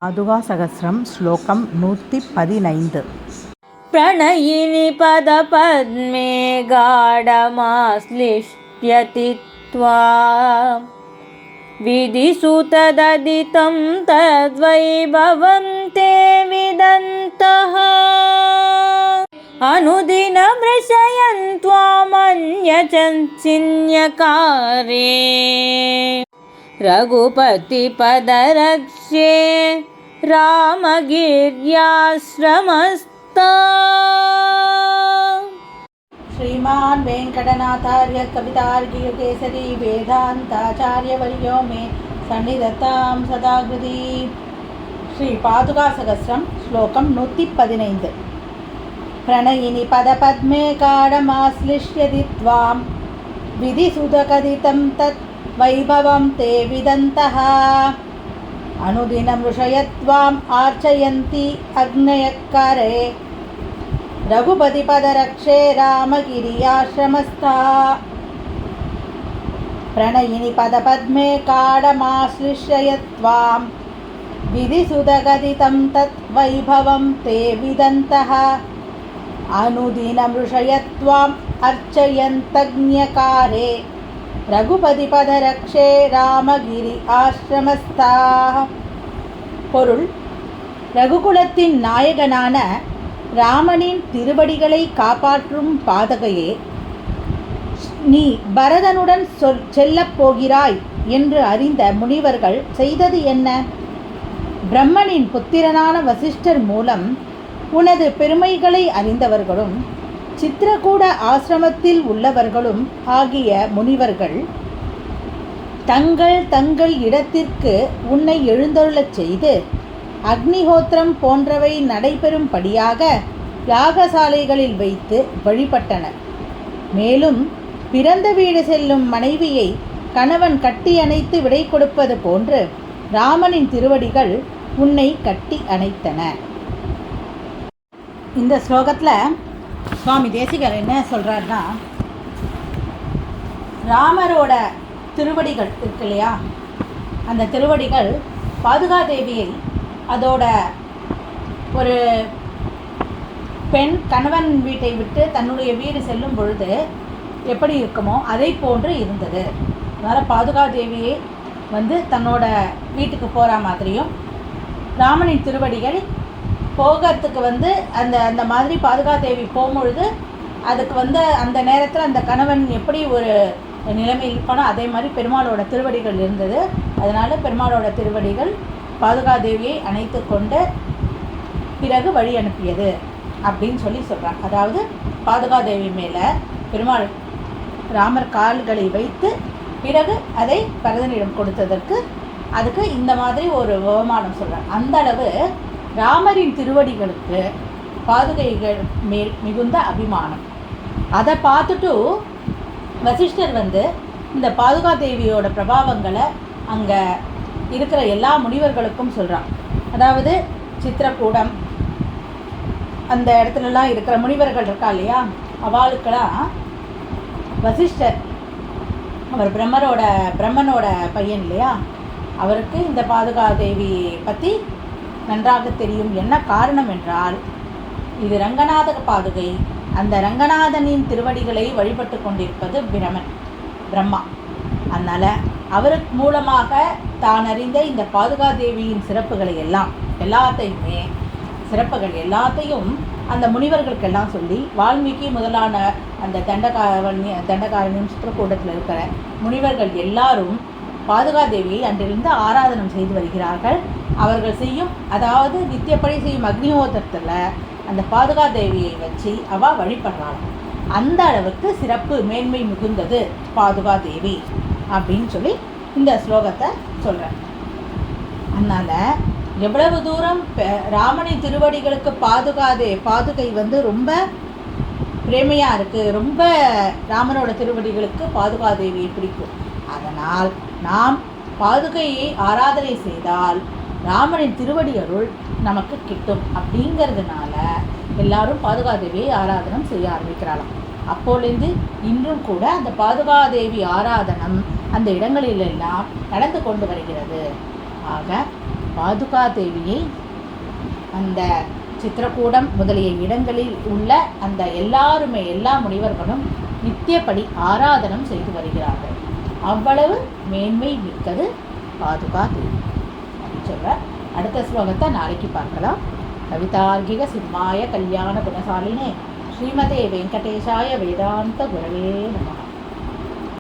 पादुकासहस्रं श्लोकं 115 प्रणयिनि पदपद्मे गाढमाश्लिष्यति त्वां विधिसुतददितं तद्वैभवं ते विदन्तः अनुदिनमृषयन् त्वामन्यचिन्यकारे रघुपतिपदरक्ष्ये रामगिर्याश्रमस्था। श्रीमान् वेंकटनाथार्य कवितार्किककेसरी वेदांताचार्यवर्यो मे सन्निधत्तां सदा हृदि। श्री पादुकासहस्रं श्लोकं 115 प्रणयिनि पदपद्मे काढमाश्लिष्यति त्वां विधिसुतकथितं तत् वैभवं ते विदन्तः अनुदिनं ऋषयत्वाम् आर्चयन्ति अग्नयकारे रघुपतिपदरक्षे रामगिर्याश्रमस्था। प्रणयिनि पदपद्मे काढमाश्लिष्यत्वां विधिसुतकथितं तत् वैभवं ते विदन्तः अनुदिनं ऋषयत्वाम् अर्चयन्तज्ञकारे ரகுபதிபதரக்ஷே ராமகிரி ஆசிரமஸ்தாः. பொருள்: ரகுகுலத்தின் நாயகனான ராமனின் திருவடிகளை காப்பாற்றும் பாதகையே, நீ பரதனுடன் செல்லப் போகிறாய் என்று அறிந்த முனிவர்கள் செய்தது என்ன? பிரம்மனின் புத்திரனான வசிஷ்டர் மூலம் உனது பெருமைகளை அறிந்தவர்களும் சித்திரகூட ஆசிரமத்தில் உள்ளவர்களும் ஆகிய முனிவர்கள் தங்கள் தங்கள் இடத்திற்கு உன்னை எழுந்தருளச் செய்து அக்னிஹோத்திரம் போன்றவை நடைபெறும்படியாக யாகசாலைகளில் வைத்து வழிபட்டனர். மேலும் பிறந்த வீடு செல்லும் மனைவியை கணவன் கட்டி அணைத்து விடை கொடுப்பது போன்று ராமனின் திருவடிகள் உன்னை கட்டி அணைத்தன. இந்த ஸ்லோகத்தில் சுவாமி தேசிகர் என்ன சொல்கிறாருன்னா, ராமரோட திருவடிகள் இருக்கு இல்லையா, அந்த திருவடிகள் பாதுகாதேவியை அதோட ஒரு பெண் கணவன் வீட்டை விட்டு தன்னுடைய வீடு செல்லும் பொழுது எப்படி இருக்குமோ அதை போன்று இருந்தது. அதனால் பாதுகாதேவியை தன்னோட வீட்டுக்கு போகிற மாதிரியும் ராமனின் திருவடிகள் போகிறதுக்கு அந்த அந்த மாதிரி பாதுகாதேவி போகும்பொழுது அதுக்கு அந்த நேரத்தில் அந்த கணவன் எப்படி ஒரு நிலைமையில் இருப்பானோ அதே மாதிரி பெருமாளோட திருவடிகள் இருந்தது. அதனால் பெருமாளோட திருவடிகள் பாதுகாதேவியை அணைத்து கொண்டு பிறகு வழி அனுப்பியது அப்படின்னு சொல்கிறாங்க. அதாவது பாதுகாதேவி மேலே பெருமாள் ராமர் கால்களை வைத்து பிறகு அதை பரதனிடம் கொடுத்ததற்கு அதுக்கு இந்த மாதிரி ஒரு அவமானம் சொல்கிறாங்க. அந்த அளவு ராமரின் திருவடிகளுக்கு பாதுகைகள் மேல் மிகுந்த அபிமானம். அதை பார்த்துட்டு வசிஷ்டர் இந்த பாதுகாதேவியோட பிரபாவங்களை அங்கே இருக்கிற எல்லா முனிவர்களுக்கும் சொல்கிறான். அதாவது சித்திரக்கூடம் அந்த இடத்துலலாம் இருக்கிற முனிவர்கள் இருக்கா இல்லையா, அவளுக்கெல்லாம் வசிஷ்டர் அவர் பிரம்மனோட பையன் இல்லையா, அவருக்கு இந்த பாதுகாதேவி பற்றி நன்றாக தெரியும். என்ன காரணம் என்றால், இது ரங்கநாத பாதுகை. அந்த ரங்கநாதனின் திருவடிகளை வழிபட்டு கொண்டிருப்பது பிரம்மா. அதனால் அவருக்கு மூலமாக தான் அறிந்த இந்த பாதுகாதேவியின் சிறப்புகள் எல்லாத்தையும் அந்த முனிவர்களுக்கெல்லாம் சொல்லி வால்மீகி முதலான அந்த தண்டகாரணியும் சித்திரக்கூடத்தில் இருக்கிற முனிவர்கள் எல்லாரும் பாதுகாதேவியை அன்றிலிருந்து ஆராதனம் செய்து வருகிறார்கள். அவர்கள் செய்யும், அதாவது நித்தியப்படி செய்யும் அக்னிஹோத்திரத்தில் அந்த பாதுகாதேவியை வச்சு அவள் வழிபடுறாள். அந்த அளவுக்கு சிறப்பு மேன்மை மிகுந்தது பாதுகாதேவி அப்படின்னு சொல்லி இந்த ஸ்லோகத்தை சொல்கிறேன். அதனால் எவ்வளவு தூரம் ராமனின் திருவடிகளுக்கு பாதுகை ரொம்ப பிரேமையாக இருக்குது, ரொம்ப ராமனோட திருவடிகளுக்கு பாதுகாதேவியை பிடிக்கும். அதனால் நாம் பாதுகையை ஆராதனை செய்தால் ராமனின் திருவடி அருள் நமக்கு கிட்டும். அப்படிங்கிறதுனால எல்லாரும் பாதுகாதேவியை ஆராதனம் செய்ய ஆரம்பிக்கிறாளாம். அப்போலேருந்து இன்றும் கூட அந்த பாதுகாதேவி ஆராதனம் அந்த இடங்களிலெல்லாம் நடந்து கொண்டு வருகிறது. ஆக பாதுகா தேவியை அந்த சித்திரக்கூடம் முதலிய இடங்களில் உள்ள அந்த எல்லாருமே எல்லா முனிவர்களும் நித்தியப்படி ஆராதனம் செய்து வருகிறார்கள். அவ்வளவு மேன்மை மிக்கது பாதுகா தேவி அப்படின்னு சொல்ற. அடுத்த ஸ்லோகத்தை நாளைக்கு பார்க்கலாம். கவிதார்கிக சிம்மாய கல்யாண குணசாலினே ஸ்ரீமதே வெங்கடேஷாய வேதாந்த குரவே நமः.